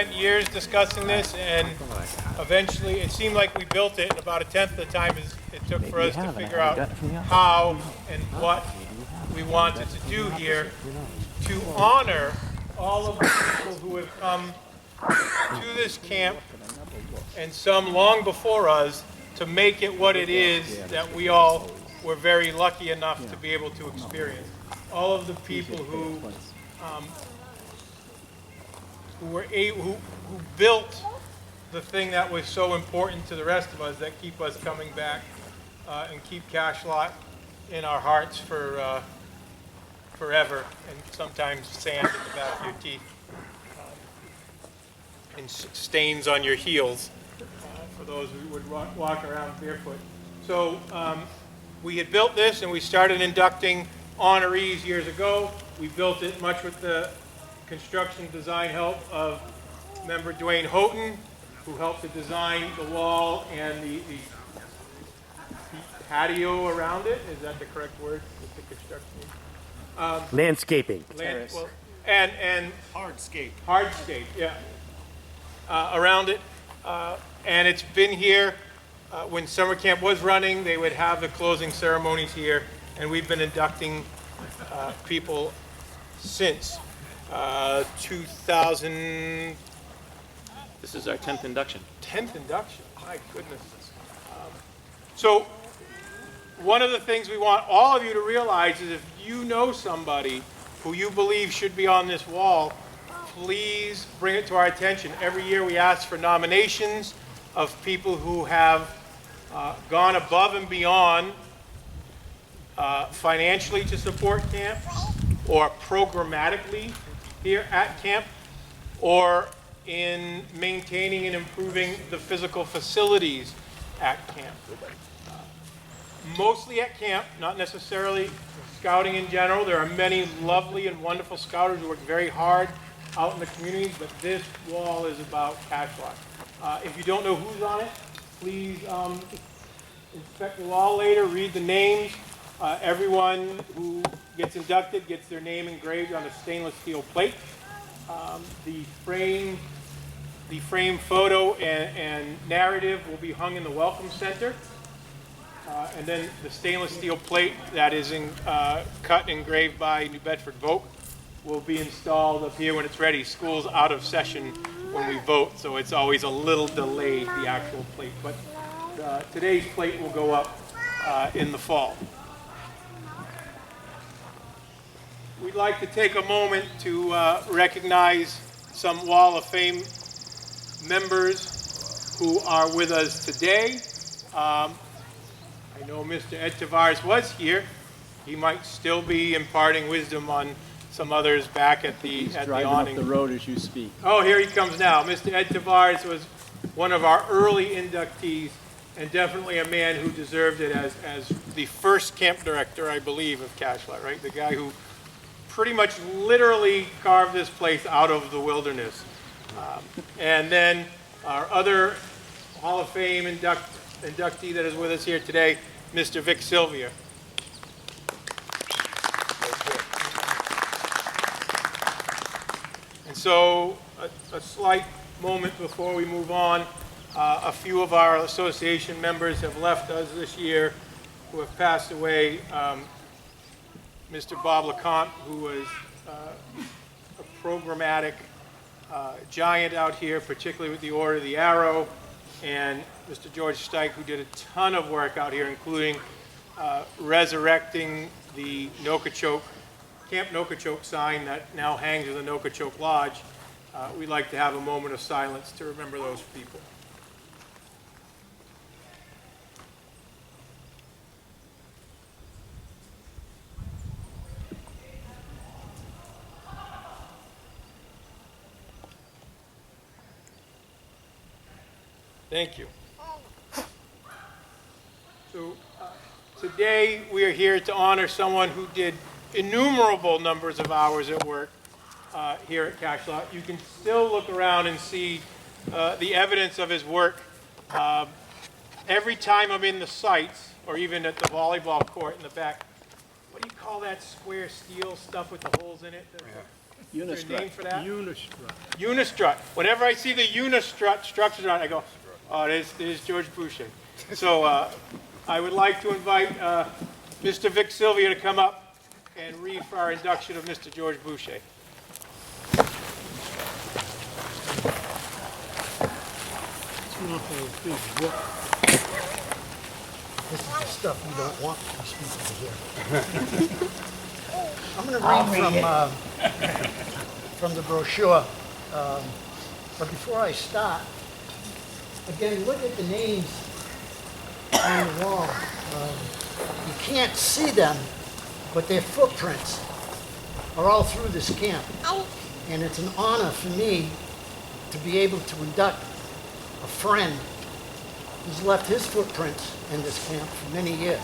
spent years discussing this, and eventually it seemed like we built it in about a tenth of the time as it took for us to figure out how and what we wanted to do here to honor all of the people who have come to this camp, and some long before us, to make it what it is that we all were very lucky enough to be able to experience. All of the people who who built the thing that was so important to the rest of us, that keep us coming back and keep Cachalot in our hearts for forever, and sometimes sand in the back of your teeth and stains on your heels for those who would walk around barefoot. So we had built this, and we started inducting honorees years ago. We built it much with the construction design help of member Dwayne Houghton, who helped to design the wall and the patio around it. Is that the correct word with the construction? Landscaping. And Hardscape. Hardscape, yeah. Around it. And it's been here when summer camp was running. They would have the closing ceremonies here, and we've been inducting people since 2000. This is our 10th induction. 10th induction, my goodness. So one of the things we want all of you to realize is, if you know somebody who you believe should be on this wall, please bring it to our attention. Every year we ask for nominations of people who have gone above and beyond financially to support camp, or programmatically here at camp, or in maintaining and improving the physical facilities at camp. Mostly at camp, not necessarily scouting in general. There are many lovely and wonderful scouters who work very hard out in the communities, but this wall is about Cachalot. If you don't know who's on it, please inspect the wall later, read the names. Everyone who gets inducted gets their name engraved on a stainless steel plate. The frame photo and narrative will be hung in the Welcome Center. And then the stainless steel plate that is cut and engraved by New Bedford Vote will be installed up here when it's ready. School's out of session when we vote, so it's always a little delayed, the actual plate. But today's plate will go up in the fall. We'd like to take a moment to recognize some Wall of Fame members who are with us today. I know Mr. Ed Tavares was here. He might still be imparting wisdom on some others back at the He's at driving the awning. up the road as you speak. Oh, here he comes now. Mr. Ed Tavares was one of our early inductees, and definitely a man who deserved it as the first camp director, I believe, of Cachalot, right? The guy who pretty much literally carved this place out of the wilderness. And then our other Hall of Fame inductee that is with us here today, Mr. Vic Sylvia. And so a slight moment before we move on, a few of our association members have left us this year who have passed away. Mr. Bob LeConte, who was a programmatic giant out here, particularly with the Order of the Arrow, and Mr. George Steik, who did a ton of work out here, including resurrecting the Nokachoke, Camp Nokachoke sign that now hangs in the Nokachoke Lodge. We'd like to have a moment of silence to remember those people. Thank you. So today we are here to honor someone who did innumerable numbers of hours at work here at Cachalot. You can still look around and see the evidence of his work. Every time I'm in the sites, or even at the volleyball court in the back, what do you call that square steel stuff with the holes in it? Is there a name for that? Unistrut. Unistrut. Whenever I see the Unistrut structures on it, I go, oh, there's George Boucher. So I would like to invite Mr. Vic Sylvia to come up and read for our induction of Mr. George Boucher. It's not a big book. This is the stuff you don't want these people to hear. I'm going to read from the brochure. But before I start, again, look at the names on the wall. You can't see them, but their footprints are all through this camp. And it's an honor for me to be able to induct a friend who's left his footprints in this camp for many years.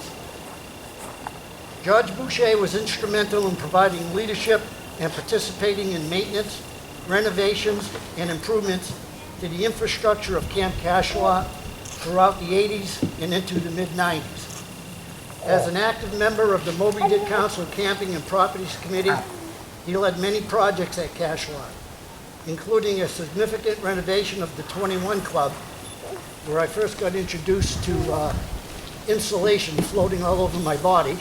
George Boucher was instrumental in providing leadership and participating in maintenance, renovations, and improvements to the infrastructure of Camp Cachalot throughout the 80s and into the mid-90s. As an active member of the Moby Dick Council Camping and Properties Committee, he led many projects at Cachalot, including a significant renovation of the 21 Club, where I first got introduced to insulation floating all over my body.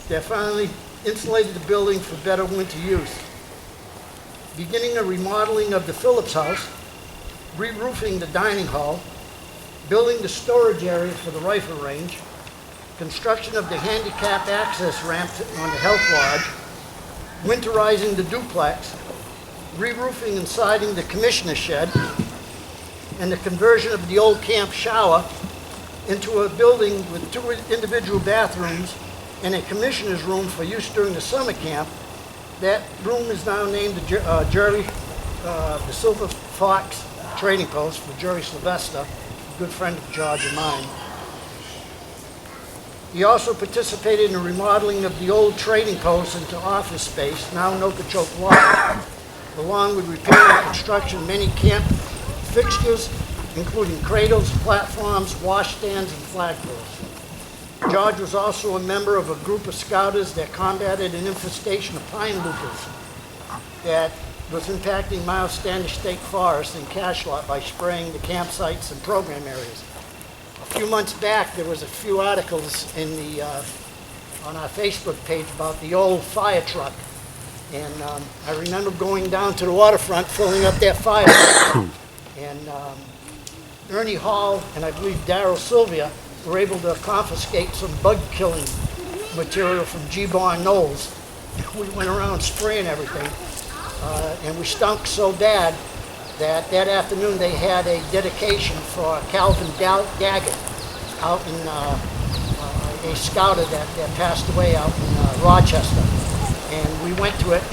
They finally insulated the building for better winter use. Beginning a remodeling of the Phillips House, re-roofing the dining hall, building the storage area for the rifle range, construction of the handicap access ramp on the health lodge, winterizing the duplex, re-roofing and siding the commissioner shed, and the conversion of the old camp shower into a building with 2 individual bathrooms and a commissioner's room for use during the summer camp. That room is now named the Silver Fox Trading Post for Jerry Sylvester, a good friend of George and mine. He also participated in the remodeling of the old trading post into office space, now Nokachoke Lodge, along with repairing and construction of many camp fixtures, including cradles, platforms, washstands, and flagpoles. George was also a member of a group of scouters that combated an infestation of pine loopers that was impacting Miles Standish State Forest in Cachalot by spraying the campsites and program areas. A few months back, there was a few articles in on our Facebook page about the old fire truck. And I remember going down to the waterfront, filling up that fire truck. And Ernie Hall and I believe Darryl Sylvia were able to confiscate some bug-killing material from G-Bar Knolls. We went around spraying everything, and we stunk so bad that afternoon they had a dedication for Calvin Daggett out in a scouter that passed away out in Rochester. And we went to it,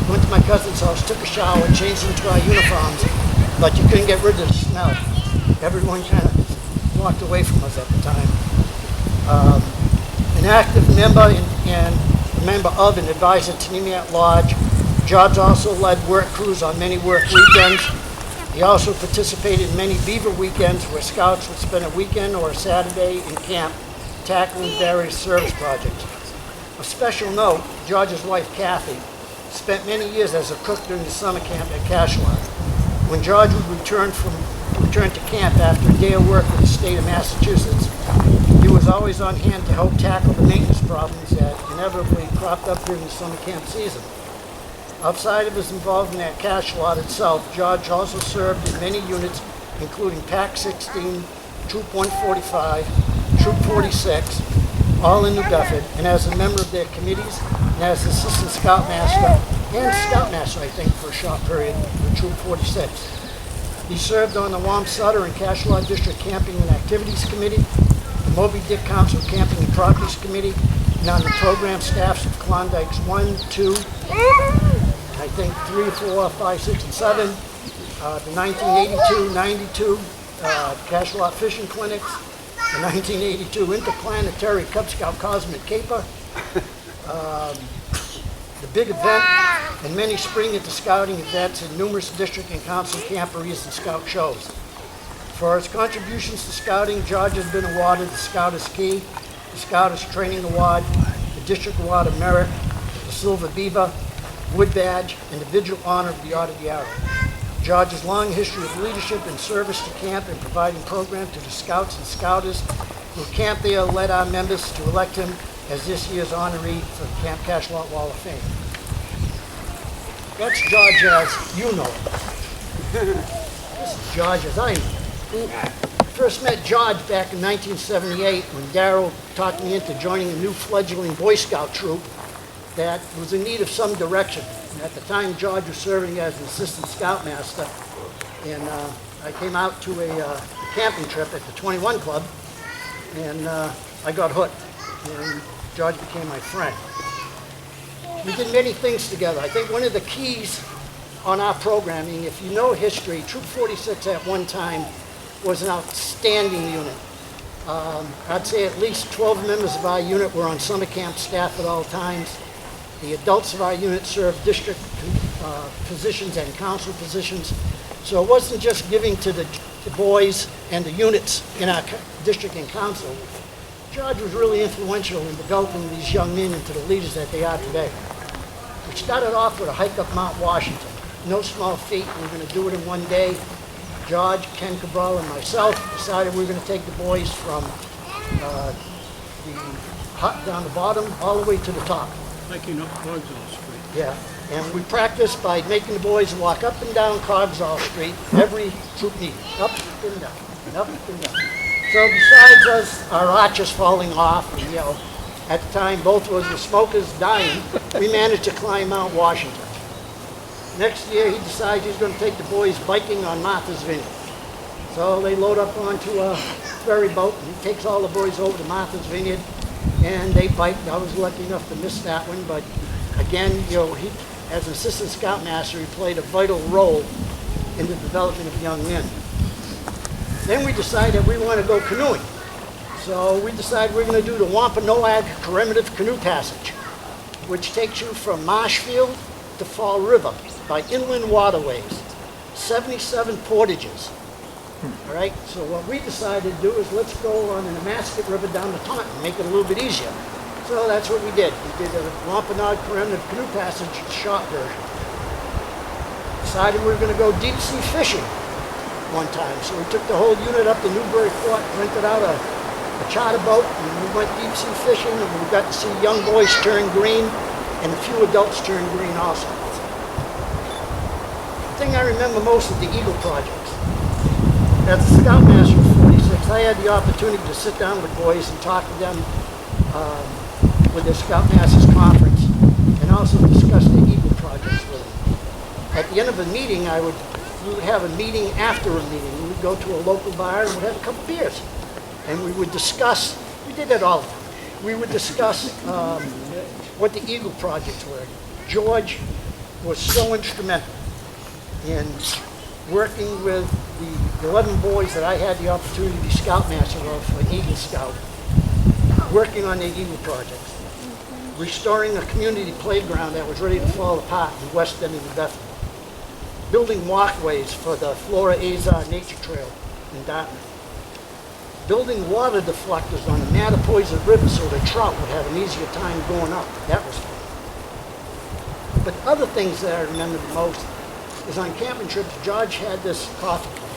went to my cousin's house, took a shower, changed into our uniforms, but you couldn't get rid of the smell. Everyone kind of walked away from us at the time. An active member and member of and advisor to Nemiat Lodge, George also led work crews on many work weekends. He also participated in many beaver weekends where scouts would spend a weekend or a Saturday in camp tackling various service projects. A special note, George's wife Kathy spent many years as a cook during the summer camp at Cachalot. When George would return to camp after a day of work with the state of Massachusetts, he was always on hand to help tackle the maintenance problems that inevitably cropped up during the summer camp season. Outside of his involvement at Cachalot itself, George also served in many units, including PAC 16, Troop 145, Troop 46, all in New Bedford, and as a member of their committees, and as Assistant Scoutmaster, and Scoutmaster, I think, for a short period with Troop 46. He served on the Wamsutter and Cachalot District Camping and Activities Committee, the Moby Dick Council Camping and Properties Committee, and on the program staffs of Klondike's 1, 2, I think 3, 4, 5, 6, and 7, the 1982, 92 Cachalot Fishing Clinics, the 1982 Interplanetary Cub Scout Cosmic Caper, the big event, and many spring into scouting events and numerous district and council camporees and scout shows. For his contributions to scouting, George has been awarded the Scouter's Key, the Scouter's Training Award, the District Award of Merit, the Silver Beaver, Wood Badge, and the Vigil Honor of the Order of the Arrow. George's long history of leadership and service to camp and providing programs to the scouts and scouters who camp there led our members to elect him as this year's honoree for the Camp Cachalot Wall of Fame. That's George as you know him. This is George as I know him. I first met George back in 1978 when Darrell talked me into joining a new fledgling Boy Scout troop that was in need of some direction. And at the time, George was serving as an assistant scoutmaster, and I came out to a camping trip at the 21 Club, and I got hooked, and George became my friend. We did many things together. I think one of the keys on our programming, if you know history, Troop 46 at one time was an outstanding unit. I'd say at least 12 members of our unit were on summer camp staff at all times. The adults of our unit served district positions and council positions. So it wasn't just giving to the boys and the units in our district and council. George was really influential in developing these young men into the leaders that they are today. We started off with a hike up Mount Washington. No small feat. We were going to do it in one day. George, Ken Cabral, and myself decided we were going to take the boys from the hut down the bottom all the way to the top. Hiking up Cogswell Street. Yeah, and we practiced by making the boys walk up and down Cogswell Street every troop meeting, up and down, and up and down. So besides us, our archers falling off, and at the time both of us were smokers dying, we managed to climb Mount Washington. Next year he decides he's going to take the boys biking on Martha's Vineyard. So they load up onto a ferry boat, and he takes all the boys over to Martha's Vineyard, and they bike. I was lucky enough to miss that one, but again, he, as an assistant scoutmaster, he played a vital role in the development of young men. Then we decided we want to go canoeing. So we decided we're going to do the Wampanoag Commemorative Canoe Passage, which takes you from Marshfield to Fall River by inland waterways, 77 portages. All right, so what we decided to do is let's go on the Nemasket River down to Taunton, make it a little bit easier. So that's what we did. We did a Wampanoag Commemorative Canoe Passage short version. Decided we were going to go deep sea fishing one time. So we took the whole unit up to Newburyport, rented out a charter boat, and we went deep sea fishing, and we got to see young boys turn green and a few adults turn green also. The thing I remember most is the Eagle projects. As a scoutmaster of 46, I had the opportunity to sit down with boys and talk to them with their Scoutmasters Conference, and also discuss the Eagle projects with them. At the end of a meeting, we would have a meeting after a meeting. We would go to a local bar and we'd have a couple beers. And we would discuss, we did that all the time. We would discuss what the Eagle projects were. George was so instrumental in working with the 11 boys that I had the opportunity to be Scoutmaster of for Eagle Scout, working on the Eagle projects, restoring a community playground that was ready to fall apart in West End of New Bedford, building walkways for the Flora Azar Nature Trail in Dartmouth, building water deflectors on the Mattapoisett River so the trout would have an easier time going up. That was fun. But other things that I remember the most is on camping trips, George had this coffee pot.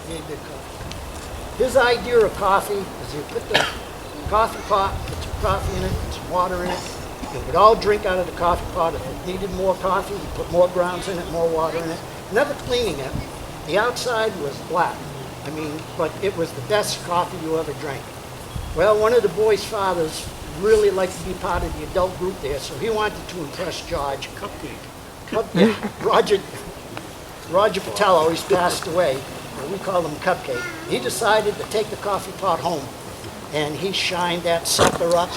He made good coffee. His idea of coffee is you put the coffee pot, put some coffee in it, put some water in it. You could all drink out of the coffee pot. If it needed more coffee, you put more grounds in it, more water in it. Never cleaning it. The outside was black. But it was the best coffee you ever drank. Well, one of the boys' fathers really liked to be part of the adult group there, so he wanted to impress George. Cupcake. Roger Patello, he's passed away. We call him Cupcake. He decided to take the coffee pot home, and he shined that sucker up.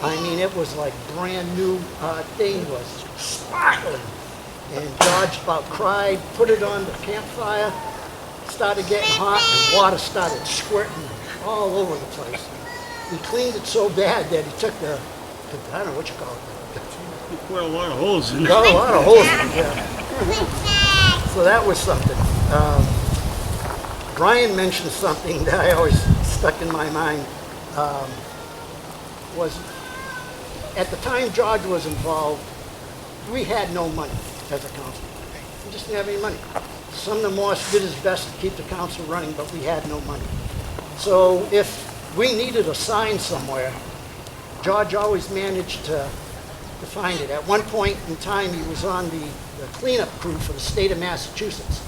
It was like brand new. Thing was sparkling. And George about cried, put it on the campfire, started getting hot, and water started squirting all over the place. He cleaned it so bad that he took I don't know what you call it. You put a lot of holes in it. Got a lot of holes in it, yeah. So that was something. Brian mentioned something that I always stuck in my mind. Was at the time George was involved, we had no money as a council. We just didn't have any money. Sumner Morse did his best to keep the council running, but we had no money. So if we needed a sign somewhere, George always managed to find it. At one point in time, he was on the cleanup crew for the state of Massachusetts.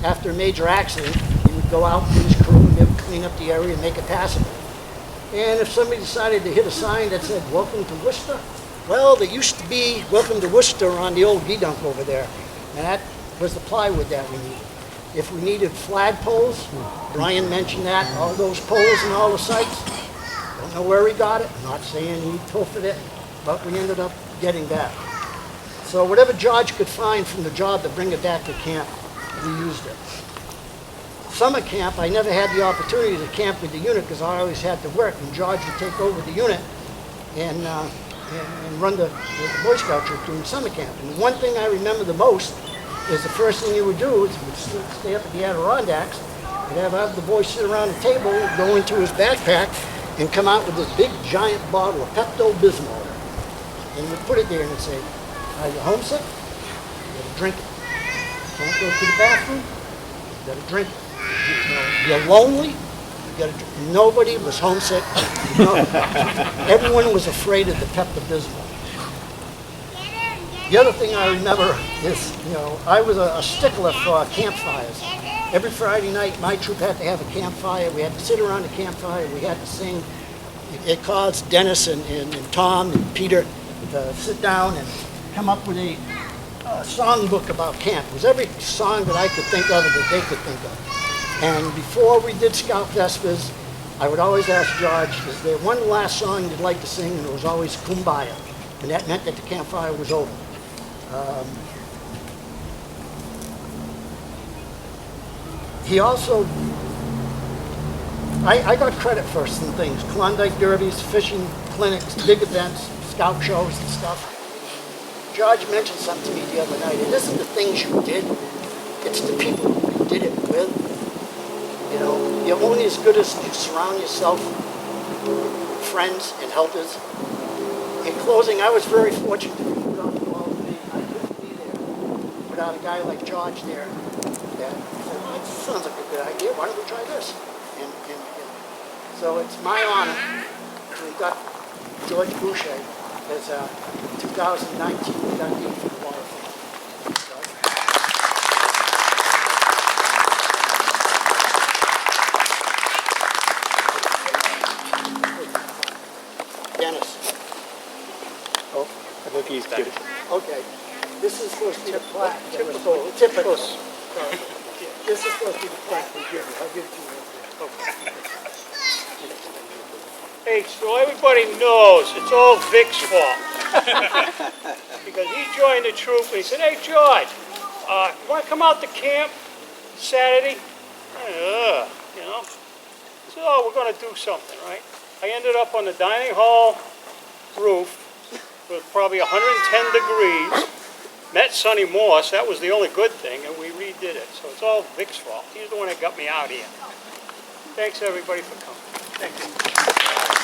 After a major accident, he would go out with his crew and they would clean up the area and make it passable. And if somebody decided to hit a sign that said, "Welcome to Worcester," well, there used to be "Welcome to Worcester" on the old dump over there. And that was the plywood that we needed. If we needed flagpoles, Brian mentioned that, all those poles and all the sites. Don't know where he got it, I'm not saying he pilfered it, but we ended up getting that. So whatever George could find from the job to bring it back to camp, we used it. Summer camp, I never had the opportunity to camp with the unit because I always had to work, and George would take over the unit and run the Boy Scout troop during summer camp. And the one thing I remember the most is the first thing he would do is he would stay up at the Adirondacks, he'd have the boys sit around the table, go into his backpack, and come out with this big giant bottle of Pepto-Bismol. And we'd put it there and he'd say, "Are you homesick? You gotta drink it. Can't go to the bathroom? You gotta drink it. You're lonely? You gotta drink." Nobody was homesick. No. Everyone was afraid of the Pepto-Bismol. The other thing I remember is, I was a stickler for campfires. Every Friday night, my troop had to have a campfire. We had to sit around the campfire. We had to sing. It caused Dennis and Tom and Peter to sit down and come up with a songbook about camp. It was every song that I could think of and that they could think of. And before we did Scout Vespers, I would always ask George, is there one last song you'd like to sing? And it was always Kumbaya. And that meant that the campfire was over. He also, I got credit for some things. Klondike derbies, fishing clinics, big events, scout shows and stuff. George mentioned something to me the other night. It isn't the things you did, it's the people you did it with. You're only as good as you surround yourself with friends and helpers. In closing, I was very fortunate to be put on the wall today. I couldn't be there without a guy like George there that said, "Well, that sounds like a good idea. Why don't we try this?" And so it's my honor to induct George Boucher as a 2019 inductee for the Wall of Fame. Dennis. Oh, I think he's good. Okay. This is supposed to be the plaque. Typical. This is supposed to be the plaque we give you. I'll give it to you. Okay. Hey, so everybody knows it's all Vic's fault. Because he joined the troop and he said, "Hey, George, you want to come out to camp Saturday?" I said, "Oh, we're going to do something, right?" I ended up on the dining hall roof with probably 110 degrees. Met Sonny Morse, that was the only good thing, and we redid it. So it's all Vic's fault. He's the one that got me out here. Thanks, everybody, for coming. Thank you.